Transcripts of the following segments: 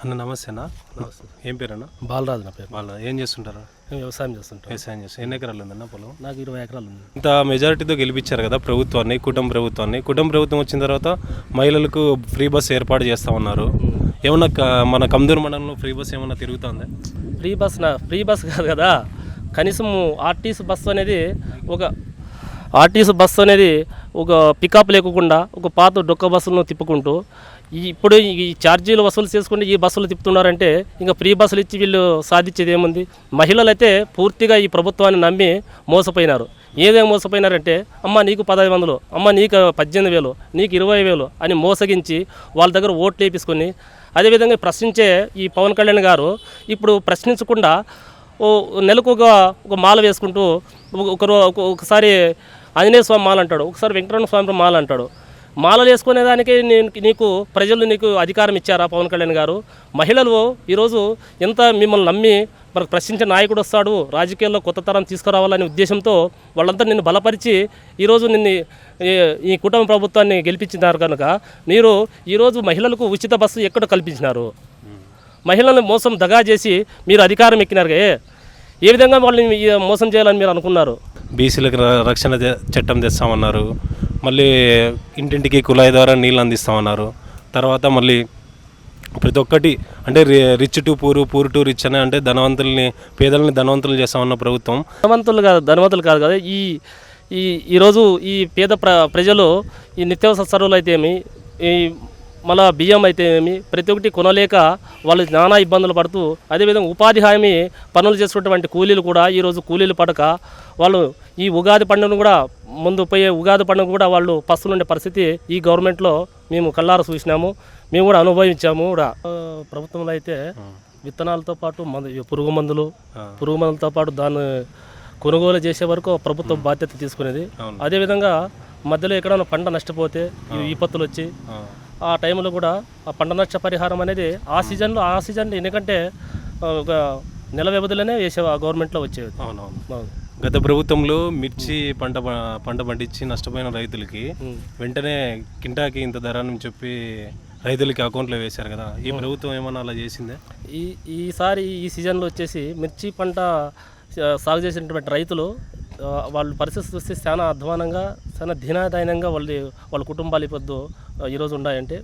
అన్న నమస్తేనా. ఏం పేరన్నా? బాలరాజు నా పేరు. బాలరాజు. ఏం చేస్తుంటారా? మేము వ్యవసాయం చేస్తుంటాం. వ్యవసాయం చేస్తాం. ఎన్ని ఎకరాలు ఉందన్న పొలం? నాకు 20 ఎకరాలు ఉంది. ఇంత మెజారిటీతో గెలిపించారు కదా ప్రభుత్వాన్ని, కుటుంబ ప్రభుత్వం వచ్చిన తర్వాత మహిళలకు ఫ్రీ బస్ ఏర్పాటు చేస్తామన్నారు. ఏమన్నా మన కమ్దూరు మండలంలో ఫ్రీ బస్ ఏమన్నా తిరుగుతుందా? ఫ్రీ బస్ కాదు కదా, కనీసం ఆర్టీసీ బస్సు అనేది ఒక పికప్ లేకుండా ఒక పాత డొక్క బస్సులను తిప్పుకుంటూ ఇప్పుడు ఈ ఛార్జీలు వసూలు చేసుకుంటే ఈ బస్సులు తిప్పుతున్నారంటే ఇంకా ఫ్రీ బస్సులు ఇచ్చి వీళ్ళు సాధించేది ఏముంది? మహిళలు అయితే పూర్తిగా ఈ ప్రభుత్వాన్ని నమ్మి మోసపోయినారు. ఏదేం మోసపోయినారంటే అమ్మ నీకు 1500, అమ్మ నీకు 18,000, నీకు 20,000 అని మోసగించి వాళ్ళ దగ్గర ఓట్లు వేపించుకొని, అదేవిధంగా ప్రశ్నించే ఈ పవన్ కళ్యాణ్ గారు ఇప్పుడు ప్రశ్నించకుండా నెలకు ఒక మాల వేసుకుంటూ ఒకసారి ఆంజనేయ స్వామి మాల అంటాడు, ఒకసారి వెంకటరమణ స్వామి మాల అంటాడు. మాలలు వేసుకునేదానికి నీకు ప్రజలు నీకు అధికారం ఇచ్చారా పవన్ కళ్యాణ్ గారు? మహిళలు ఈరోజు ఎంత మిమ్మల్ని నమ్మి మనకు ప్రశ్నించే నాయకుడు వస్తాడు, రాజకీయాల్లో కొత్త తరం తీసుకురావాలనే ఉద్దేశంతో వాళ్ళంతా నిన్ను బలపరిచి ఈరోజు ఈ కుటుంబ ప్రభుత్వాన్ని గెలిపించినారు కనుక మీరు ఈరోజు మహిళలకు ఉచిత బస్సు ఎక్కడ కల్పించినారు? మహిళలను మోసం దగా చేసి మీరు అధికారం ఎక్కినారు. ఏ విధంగా వాళ్ళని మోసం చేయాలని మీరు అనుకున్నారు? బీసీలకు రక్షణ చట్టం తెస్తామన్నారు, మళ్ళీ ఇంటింటికి కుళాయి ద్వారా నీళ్ళు అందిస్తామన్నారు. తర్వాత మళ్ళీ ప్రతి ఒక్కటి అంటే rich to poor, poor to rich అని అంటే పేదలని ధనవంతులు చేస్తామన్న ప్రభుత్వం. ధనవంతులు కాదు కదా, ఈరోజు ఈ పేద ప్రజలు ఈ నిత్యావసర సరుకులు అయితే ఏమి, ఈ మళ్ళా బియ్యం అయితే ఏమి, ప్రతి ఒక్కటి కొనలేక వాళ్ళు నానా ఇబ్బందులు పడుతూ, అదేవిధంగా ఉపాధి హామీ పనులు చేసుకున్నటువంటి కూలీలు కూడా ఈరోజు కూలీలు పడక వాళ్ళు ఈ ఉగాది పండుగను కూడా ముందు పోయే ఉగాది పండుగ కూడా వాళ్ళు పస్తులుండే పరిస్థితి ఈ గవర్నమెంట్లో మేము కళ్ళారా చూసినాము, మేము కూడా అనుభవించాము కూడా. ప్రభుత్వంలో అయితే విత్తనాలతో పాటు పురుగు మందులతో పాటు దాన్ని కొనుగోలు చేసే వరకు ప్రభుత్వం బాధ్యత తీసుకునేది. అదేవిధంగా మధ్యలో ఎక్కడైనా పంట నష్టపోతే విపత్తులు వచ్చి ఆ టైంలో కూడా ఆ పంట నష్ట పరిహారం అనేది ఆ సీజన్లో ఎందుకంటే ఒక నెల వ్యవధిలోనే వేసే గవర్నమెంట్లో వచ్చేది. అవునవును. గత ప్రభుత్వంలో మిర్చి పంట పండించి నష్టపోయిన రైతులకి వెంటనే కింటాకి ఇంత ధర అని చెప్పి రైతులకి అకౌంట్లో వేశారు కదా, ఈ ప్రభుత్వం ఏమన్నా అలా చేసిందే? ఈసారి ఈ సీజన్లో వచ్చేసి మిర్చి పంట సాగు చేసినటువంటి రైతులు వాళ్ళ పరిస్థితి చూస్తే చాలా అధ్వానంగా, చాలా దీనాదాయనంగా వాళ్ళ కుటుంబాలు ఇప్పుడు ఈరోజు ఉన్నాయంటే,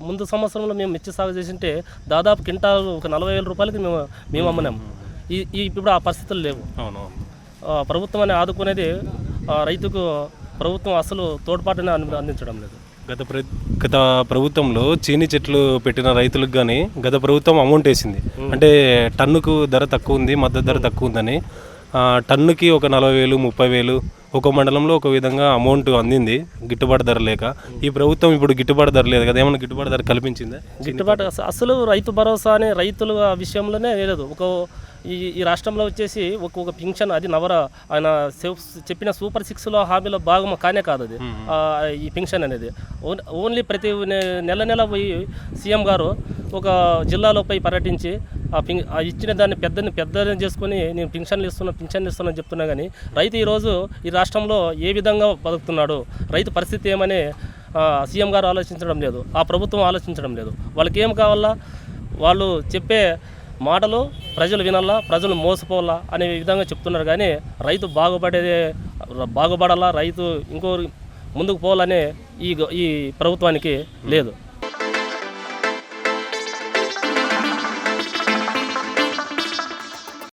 ముందు సంవత్సరంలో మేము మిర్చి సాగు చేసింటే దాదాపు కింటాలు ఒక 40,000 రూపాయలకి మేము అమ్మినాము. ఇప్పుడు ఆ పరిస్థితులు లేవు. ప్రభుత్వం అని ఆదుకునేది రైతుకు ప్రభుత్వం అసలు తోడ్పాటుని అందించడం లేదు. గత ప్రభుత్వంలో చీని చెట్లు పెట్టిన రైతులకు కానీ గత ప్రభుత్వం అమౌంట్ వేసింది, అంటే టన్నుకు ధర తక్కువ ఉంది, మద్దతు ధర తక్కువ ఉందని టన్నుకి ఒక 40,000, 30,000 ఒక మండలంలో ఒక విధంగా అమౌంట్ అందింది గిట్టుబాటు ధర లేక. ఈ ప్రభుత్వం ఇప్పుడు గిట్టుబాటు ధర లేదు కదా, ఏమన్నా గిట్టుబాటు ధర కల్పించిందా? గిట్టుబాటు అసలు రైతు భరోసా అనే రైతుల విషయంలోనే లేదు. ఈ రాష్ట్రంలో వచ్చేసి ఒక పింఛన్, అది ఆయన చెప్పిన సూపర్ 6లో హామీలో భాగం కానే కాదు అది. ఈ పింఛన్ అనేది ఓన్లీ ప్రతి నెల పోయి సీఎం గారు ఒక జిల్లాలో పోయి పర్యటించి ఇచ్చిన దాన్ని పెద్దని చేసుకొని నేను పింఛన్లు ఇస్తున్నాను చెప్తున్నా. కానీ రైతు ఈరోజు ఈ రాష్ట్రంలో ఏ విధంగా బతుకుతున్నాడు, రైతు పరిస్థితి ఏమని సీఎం గారు ఆలోచించడం లేదు, ఆ ప్రభుత్వం ఆలోచించడం లేదు. వాళ్ళకి ఏం కావాలా, వాళ్ళు చెప్పే మాటలు ప్రజలు వినాలా, ప్రజలు మోసపోవాలా అనే విధంగా చెప్తున్నారు. కానీ రైతు బాగుపడాలా, రైతు ఇంకో ముందుకు పోవాలనే ఈ ప్రభుత్వానికి లేదు.